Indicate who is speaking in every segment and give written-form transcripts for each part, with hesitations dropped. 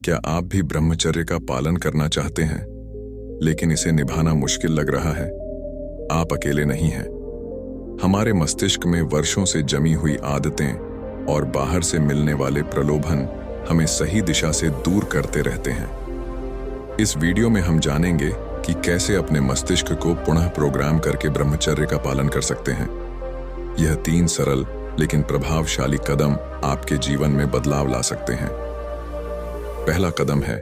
Speaker 1: क्या आप भी ब्रह्मचर्य का पालन करना चाहते हैं, लेकिन इसे निभाना मुश्किल लग रहा है? आप अकेले नहीं हैं। हमारे मस्तिष्क में वर्षों से जमी हुई आदतें और बाहर से मिलने वाले प्रलोभन हमें सही दिशा से दूर करते रहते हैं। इस वीडियो में हम जानेंगे कि कैसे अपने मस्तिष्क को पुनः प्रोग्राम करके ब्रह्मचर्य का पालन कर सकते हैं। यह 3 सरल लेकिन प्रभावशाली कदम आपके जीवन में बदलाव ला सकते हैं। पहला कदम है,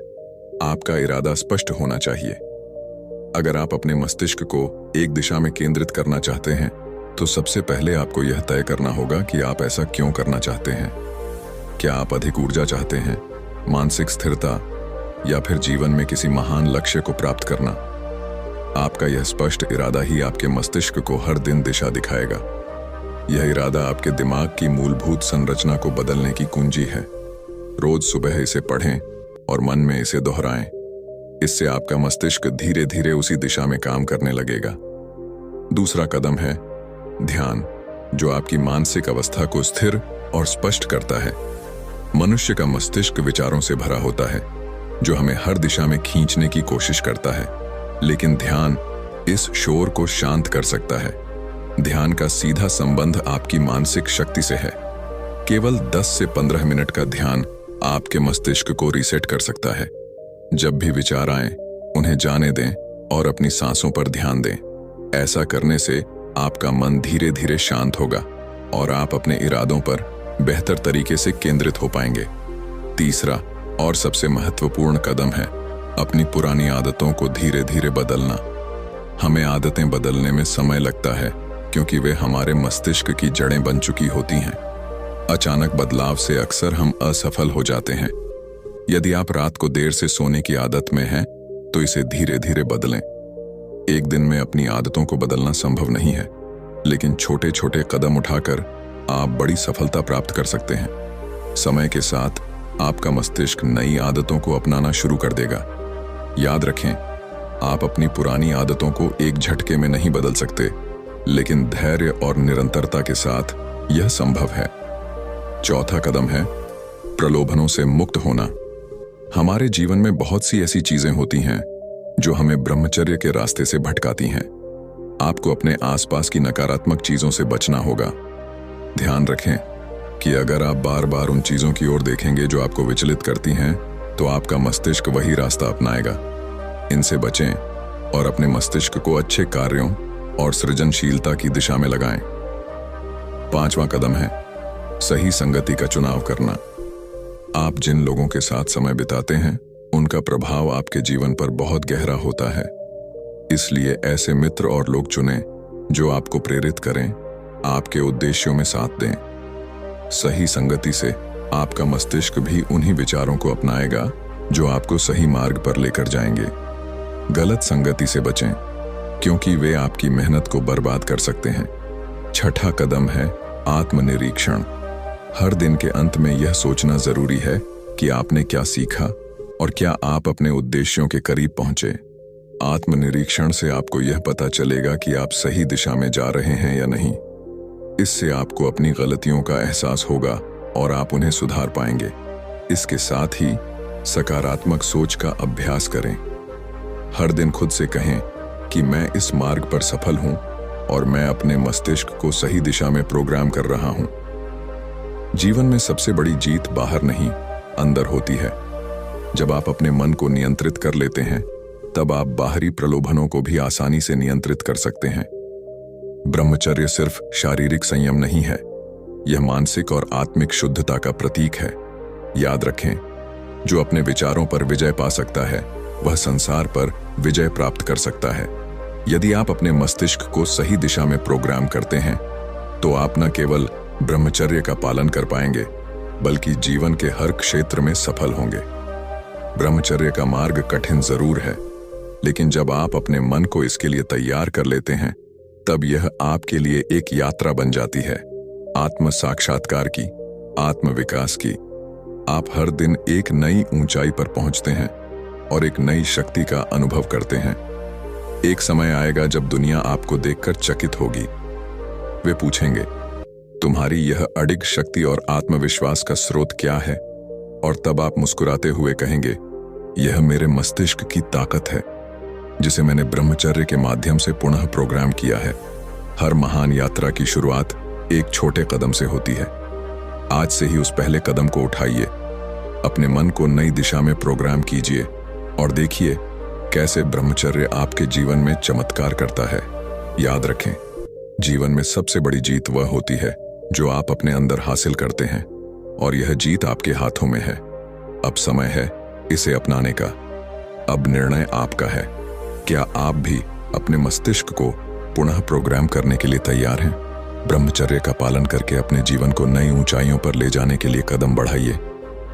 Speaker 1: आपका इरादा स्पष्ट होना चाहिए। अगर आप अपने मस्तिष्क को एक दिशा में केंद्रित करना चाहते हैं, तो सबसे पहले आपको यह तय करना होगा कि आप ऐसा क्यों करना चाहते हैं। क्या आप अधिक ऊर्जा चाहते हैं, मानसिक स्थिरता, या फिर जीवन में किसी महान लक्ष्य को प्राप्त करना? आपका यह स्पष्ट इरादा ही आपके मस्तिष्क को हर दिन दिशा दिखाएगा। यह इरादा आपके दिमाग की मूलभूत संरचना को बदलने की कुंजी है। रोज सुबह इसे पढ़ें और मन में इसे दोहराएं। इससे आपका मस्तिष्क धीरे धीरे उसी दिशा में काम करने लगेगा। दूसरा कदम है ध्यान, जो आपकी मानसिक अवस्था को स्थिर और स्पष्ट करता है। मनुष्य का मस्तिष्क विचारों से भरा होता है, जो हमें हर दिशा में खींचने की कोशिश करता है, लेकिन ध्यान इस शोर को शांत कर सकता है। ध्यान का सीधा संबंध आपकी मानसिक शक्ति से है। केवल 10 से 15 मिनट का ध्यान आपके मस्तिष्क को रीसेट कर सकता है। जब भी विचार आए, उन्हें जाने दें और अपनी सांसों पर ध्यान दें। ऐसा करने से आपका मन धीरे धीरे शांत होगा और आप अपने इरादों पर बेहतर तरीके से केंद्रित हो पाएंगे। तीसरा और सबसे महत्वपूर्ण कदम है अपनी पुरानी आदतों को धीरे धीरे बदलना। हमें आदतें बदलने में समय लगता है, क्योंकि वे हमारे मस्तिष्क की जड़ें बन चुकी होती हैं। अचानक बदलाव से अक्सर हम असफल हो जाते हैं। यदि आप रात को देर से सोने की आदत में हैं, तो इसे धीरे धीरे बदलें। एक दिन में अपनी आदतों को बदलना संभव नहीं है, लेकिन छोटे छोटे कदम उठाकर आप बड़ी सफलता प्राप्त कर सकते हैं। समय के साथ आपका मस्तिष्क नई आदतों को अपनाना शुरू कर देगा। याद रखें, आप अपनी पुरानी आदतों को एक झटके में नहीं बदल सकते, लेकिन धैर्य और निरंतरता के साथ यह संभव है। चौथा कदम है प्रलोभनों से मुक्त होना। हमारे जीवन में बहुत सी ऐसी चीजें होती हैं जो हमें ब्रह्मचर्य के रास्ते से भटकाती हैं। आपको अपने आसपास की नकारात्मक चीजों से बचना होगा। ध्यान रखें कि अगर आप बार बार उन चीजों की ओर देखेंगे जो आपको विचलित करती हैं, तो आपका मस्तिष्क वही रास्ता अपनाएगा। इनसे बचें और अपने मस्तिष्क को अच्छे कार्यों और सृजनशीलता की दिशा में लगाएं। 5वां कदम है सही संगति का चुनाव करना। आप जिन लोगों के साथ समय बिताते हैं, उनका प्रभाव आपके जीवन पर बहुत गहरा होता है। इसलिए ऐसे मित्र और लोग चुनें जो आपको प्रेरित करें, आपके उद्देश्यों में साथ दें। सही संगति से आपका मस्तिष्क भी उन्हीं विचारों को अपनाएगा जो आपको सही मार्ग पर लेकर जाएंगे। गलत संगति से बचें, क्योंकि वे आपकी मेहनत को बर्बाद कर सकते हैं। 6ठा कदम है आत्मनिरीक्षण। हर दिन के अंत में यह सोचना जरूरी है कि आपने क्या सीखा और क्या आप अपने उद्देश्यों के करीब पहुंचे। आत्मनिरीक्षण से आपको यह पता चलेगा कि आप सही दिशा में जा रहे हैं या नहीं। इससे आपको अपनी गलतियों का एहसास होगा और आप उन्हें सुधार पाएंगे। इसके साथ ही सकारात्मक सोच का अभ्यास करें। हर दिन खुद से कहें कि मैं इस मार्ग पर सफल हूं और मैं अपने मस्तिष्क को सही दिशा में प्रोग्राम कर रहा हूं। जीवन में सबसे बड़ी जीत बाहर नहीं, अंदर होती है। जब आप अपने मन को नियंत्रित कर लेते हैं, तब आप बाहरी प्रलोभनों को भी आसानी से नियंत्रित कर सकते हैं। ब्रह्मचर्य सिर्फ शारीरिक संयम नहीं है, यह मानसिक और आत्मिक शुद्धता का प्रतीक है। याद रखें, जो अपने विचारों पर विजय पा सकता है, वह संसार पर विजय प्राप्त कर सकता है। यदि आप अपने मस्तिष्क को सही दिशा में प्रोग्राम करते हैं, तो आप न केवल ब्रह्मचर्य का पालन कर पाएंगे, बल्कि जीवन के हर क्षेत्र में सफल होंगे। ब्रह्मचर्य का मार्ग कठिन जरूर है, लेकिन जब आप अपने मन को इसके लिए तैयार कर लेते हैं, तब यह आपके लिए एक यात्रा बन जाती है, आत्म साक्षात्कार की, आत्म विकास की। आप हर दिन एक नई ऊंचाई पर पहुंचते हैं और एक नई शक्ति का अनुभव करते हैं। एक समय आएगा जब दुनिया आपको देखकर चकित होगी। वे पूछेंगे, तुम्हारी यह अडिग शक्ति और आत्मविश्वास का स्रोत क्या है? और तब आप मुस्कुराते हुए कहेंगे, यह मेरे मस्तिष्क की ताकत है जिसे मैंने ब्रह्मचर्य के माध्यम से पुनः प्रोग्राम किया है। हर महान यात्रा की शुरुआत एक छोटे कदम से होती है। आज से ही उस पहले कदम को उठाइए, अपने मन को नई दिशा में प्रोग्राम कीजिए और देखिए कैसे ब्रह्मचर्य आपके जीवन में चमत्कार करता है। याद रखें, जीवन में सबसे बड़ी जीत वह होती है जो आप अपने अंदर हासिल करते हैं, और यह जीत आपके हाथों में है। अब समय है इसे अपनाने का। अब निर्णय आपका है। क्या आप भी अपने मस्तिष्क को पुनः प्रोग्राम करने के लिए तैयार हैं? ब्रह्मचर्य का पालन करके अपने जीवन को नई ऊंचाइयों पर ले जाने के लिए कदम बढ़ाइए।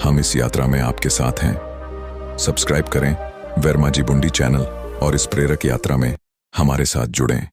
Speaker 1: हम इस यात्रा में आपके साथ हैं। सब्सक्राइब करें वर्मा जी बुंडी चैनल और इस प्रेरक यात्रा में हमारे साथ जुड़ें।